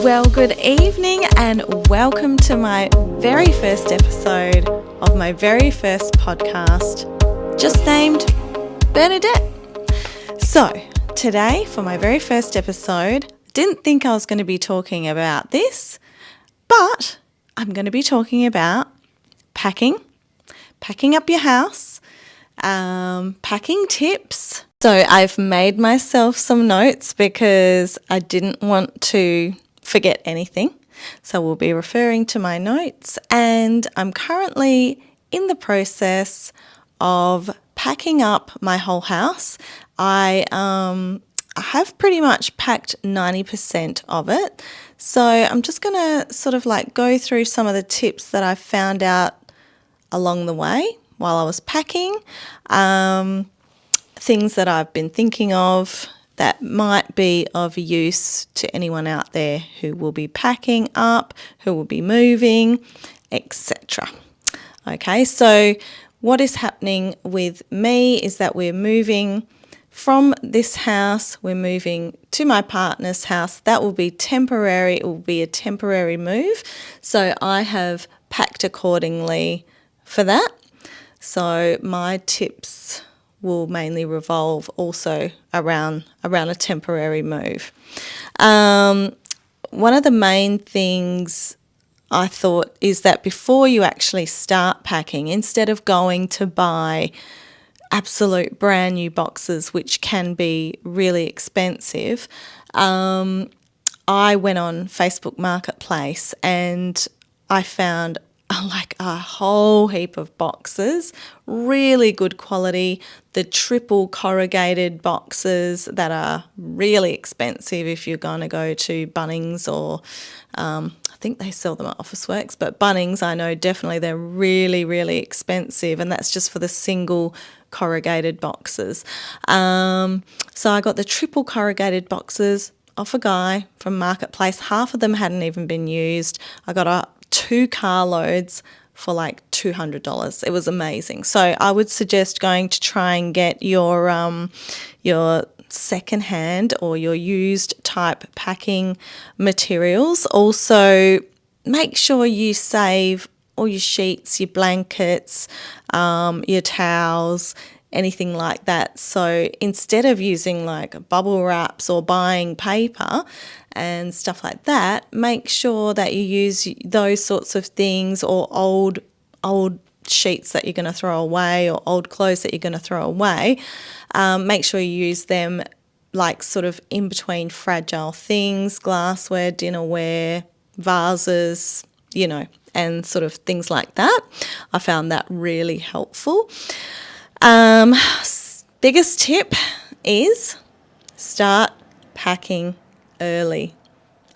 Well, good evening and welcome to my very first episode of my very first podcast, just named Bernadette. So, today for my very first episode, didn't think I was going to be talking about this, but I'm going to be talking about packing up your house, packing tips. So I've made myself some notes because I didn't want to forget anything. So we'll be referring to my notes, and I'm currently in the process of packing up my whole house. I have pretty much packed 90% of it. So I'm just going to sort of like go through some of the tips that I found out along the way while I was packing, things that I've been thinking of that might be of use to anyone out there who will be packing up, who will be moving, etc. Okay, so what is happening with me is that we're moving from this house, we're moving to my partner's house. That will be temporary, it will be a temporary move. So I have packed accordingly for that. So my tips will mainly revolve also around a temporary move. One of the main things I thought is that before you actually start packing, instead of going to buy absolute brand new boxes, which can be really expensive, I went on Facebook Marketplace and I found like a whole heap of boxes, really good quality, the triple corrugated boxes that are really expensive if you're going to go to Bunnings or I think they sell them at Officeworks, but Bunnings, I know definitely they're really, really expensive, and that's just for the single corrugated boxes. So I got the triple corrugated boxes off a guy from Marketplace. Half of them hadn't even been used. I got 2 carloads for like $200. It was amazing. So I would suggest going to try and get your secondhand or your used type packing materials. Also, make sure you save all your sheets, your blankets, your towels, anything like that. So instead of using like bubble wraps or buying paper and stuff like that, make sure that you use those sorts of things, or old sheets that you're going to throw away, or old clothes that you're going to throw away. Make sure you use them like sort of in between fragile things, glassware, dinnerware, vases, and sort of things like that. I found that really helpful. Biggest tip is start packing early.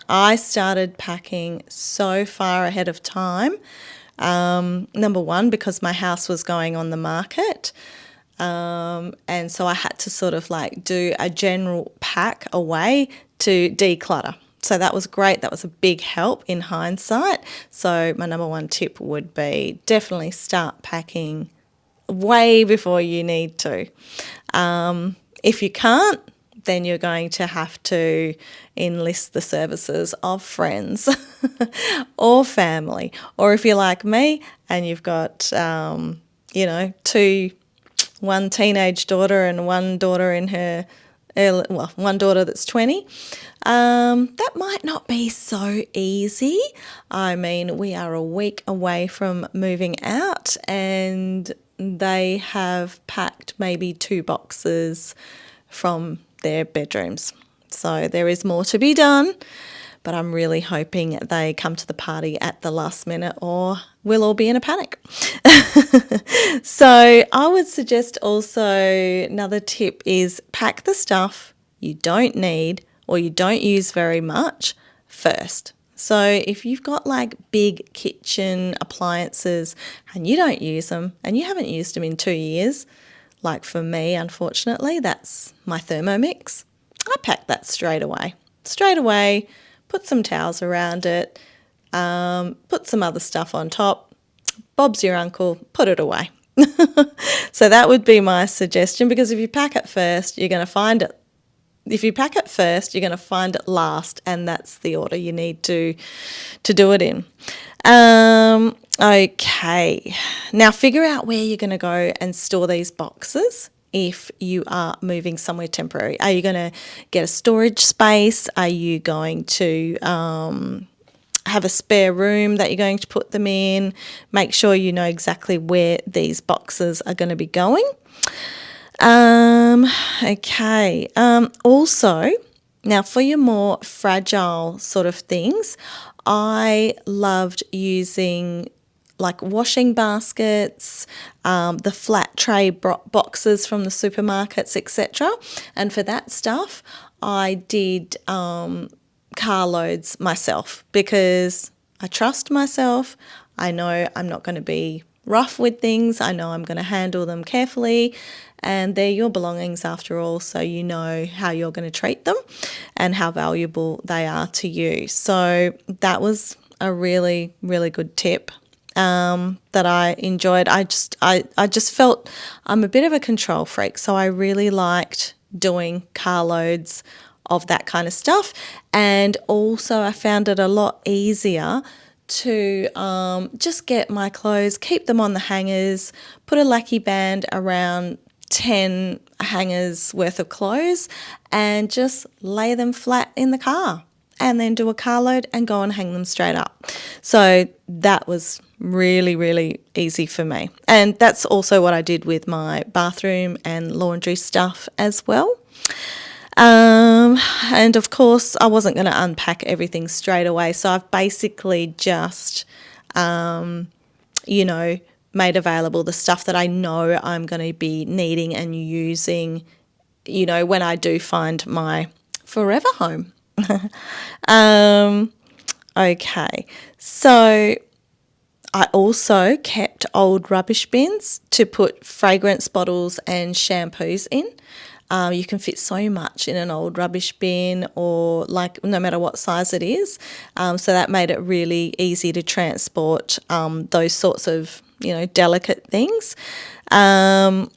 I started packing so far ahead of time. Number one, because my house was going on the market. And so I had to sort of like do a general pack away to declutter. So that was great. That was a big help in hindsight. So my number one tip would be definitely start packing way before you need to. If you can't, then you're going to have to enlist the services of friends or family. Or if you're like me and you've got, one teenage daughter and one daughter in her, one daughter that's 20, that might not be so easy. I mean, we are a week away from moving out, and they have packed maybe 2 boxes from their bedrooms. So there is more to be done, but I'm really hoping they come to the party at the last minute, or we'll all be in a panic. So I would suggest also another tip is pack the stuff you don't need or you don't use very much first. So if you've got like big kitchen appliances and you don't use them and you haven't used them in 2 years, like for me, unfortunately, that's my Thermomix. I pack that straight away, put some towels around it, put some other stuff on top. Bob's your uncle, put it away. So that would be my suggestion, because if you pack it first, you're going to find it if you pack it first, you're going to find it last, and that's the order you need to do it in. Okay, now figure out where you're going to go and store these boxes if you are moving somewhere temporary. Are you going to get a storage space? Are you going to have a spare room that you're going to put them in? Make sure you know exactly where these boxes are going to be going. Okay. Also, now for your more fragile sort of things, I loved using like washing baskets, the flat tray boxes from the supermarkets, etc. And for that stuff, I did carloads myself because I trust myself. I know I'm not going to be rough with things. I know I'm going to handle them carefully, and they're your belongings after all, so you know how you're going to treat them and how valuable they are to you. So that was a really, really good tip that I enjoyed. I just felt I'm a bit of a control freak, so I really liked doing carloads of that kind of stuff. And also I found it a lot easier to just get my clothes, keep them on the hangers, put a lackey band around 10 hangers worth of clothes and just lay them flat in the car and then do a carload and go and hang them straight up. So that was really, really easy for me. And that's also what I did with my bathroom and laundry stuff as well. And of course, I wasn't going to unpack everything straight away. So I've basically just, made available the stuff that I know I'm going to be needing and using, when I do find my forever home. Okay, so I also kept old rubbish bins to put fragrance bottles and shampoos in. You can fit so much in an old rubbish bin, or like no matter what size it is. So that made it really easy to transport those sorts of, delicate things. And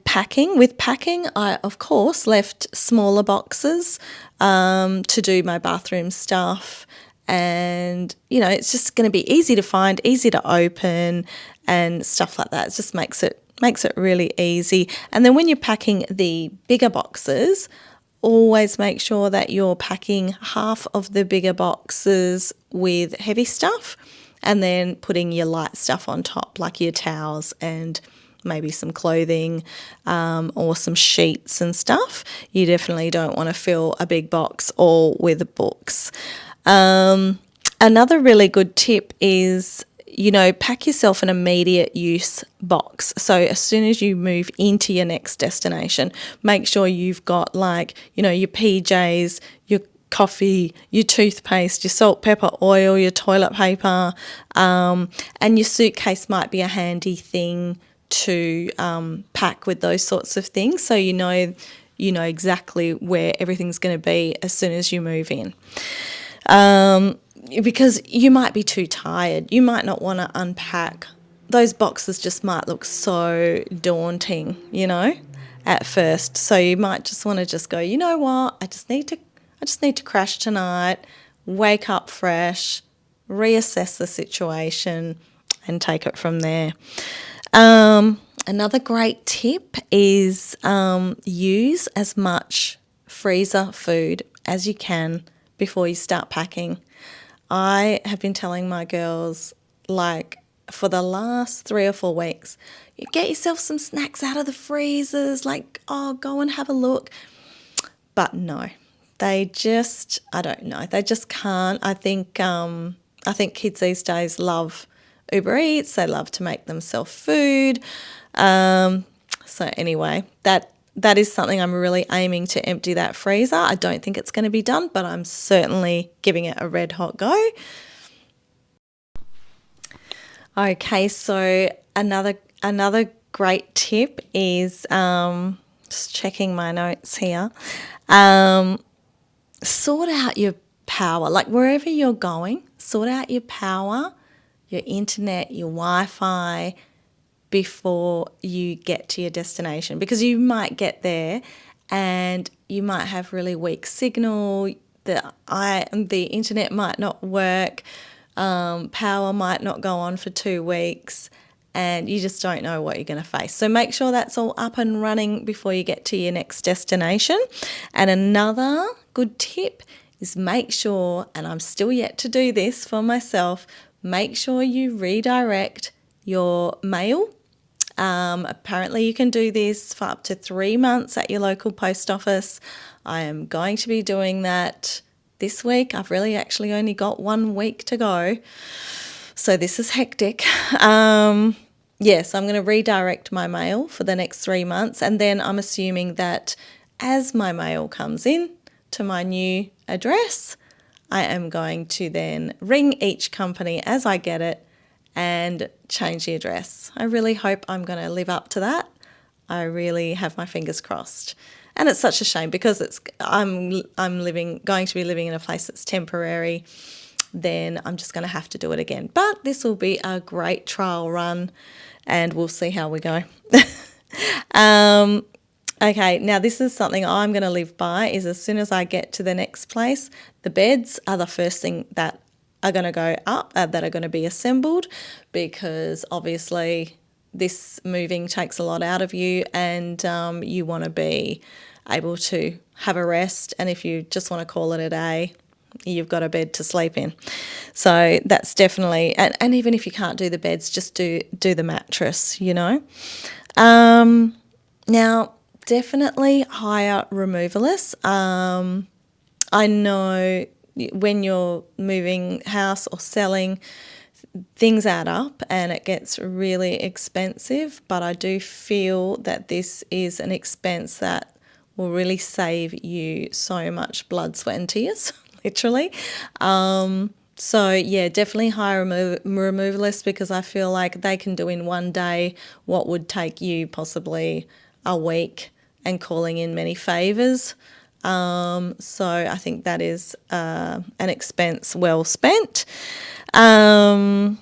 packing. With packing, I, of course, left smaller boxes to do my bathroom stuff. And, it's just going to be easy to find, easy to open and stuff like that. It just makes it really easy. And then when you're packing the bigger boxes, always make sure that you're packing half of the bigger boxes with heavy stuff and then putting your light stuff on top, like your towels and maybe some clothing or some sheets and stuff. You definitely don't want to fill a big box all with books. Another really good tip is, pack yourself an immediate use box. So as soon as you move into your next destination, make sure you've got your PJs, your coffee, your toothpaste, your salt, pepper, oil, your toilet paper, and your suitcase might be a handy thing to pack with those sorts of things. So you know exactly where everything's going to be as soon as you move in. Because you might be too tired. You might not want to unpack. Those boxes just might look so daunting, at first. So you might just want to just go, you know what, I just need to crash tonight, wake up fresh, reassess the situation and take it from there. Another great tip is use as much freezer food as you can before you start packing. I have been telling my girls, for the last 3 or 4 weeks, you get yourself some snacks out of the freezers, go and have a look. But no, they just can't. I think kids these days love Uber Eats. They love to make themselves food. So anyway, that is something I'm really aiming to empty that freezer. I don't think it's going to be done, but I'm certainly giving it a red hot go. Okay, so another great tip is just checking my notes here. Sort out your power. Wherever you're going, sort out your power, your internet, your Wi-Fi, before you get to your destination, because you might get there and you might have really weak signal, the internet might not work, power might not go on for 2 weeks, and you just don't know what you're going to face. So make sure that's all up and running before you get to your next destination. And another good tip is make sure, and I'm still yet to do this for myself, make sure you redirect your mail. Apparently you can do this for up to 3 months at your local post office. I am going to be doing that this week. I've really actually only got 1 week to go, so this is hectic. Yes, I'm going to redirect my mail for the next 3 months, and then I'm assuming that as my mail comes in to my new address, I am going to then ring each company as I get it and change the address. I really hope I'm going to live up to that. I really have my fingers crossed. And it's such a shame because I'm going to be living in a place that's temporary. Then I'm just going to have to do it again. But this will be a great trial run, and we'll see how we go. Okay, now this is something I'm going to live by, is as soon as I get to the next place, the beds are the first thing that are going to go up, that are going to be assembled, because obviously this moving takes a lot out of you, and you want to be able to have a rest, and if you just want to call it a day, you've got a bed to sleep in. So that's definitely, and even if you can't do the beds, just do the mattress, you know. Now, definitely hire removalists. I know when you're moving house or selling, things add up and it gets really expensive, but I do feel that this is an expense that will really save you so much blood, sweat and tears, literally. So yeah, definitely hire a removalist, because I feel like they can do in 1 day what would take you possibly a week, and calling in many favours. So I think that is an expense well spent. Yeah,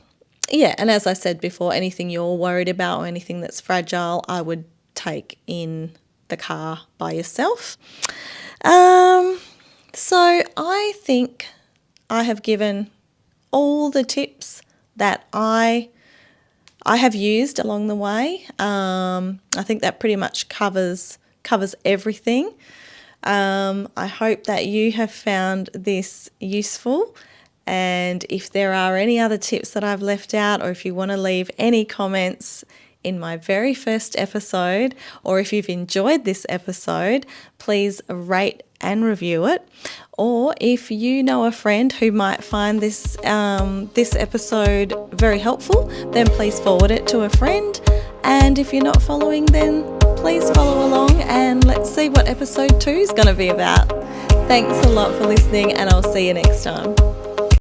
and as I said before, anything you're worried about or anything that's fragile, I would take in the car by yourself. So I think I have given all the tips that I have used along the way. I think that pretty much covers everything. I hope that you have found this useful, and if there are any other tips that I've left out, or if you want to leave any comments in my very first episode, or if you've enjoyed this episode, please rate and review it. Or if you know a friend who might find this episode very helpful, then please forward it to a friend. And if you're not following, then please follow along, and let's see what episode 2 is going to be about. Thanks a lot for listening, and I'll see you next time.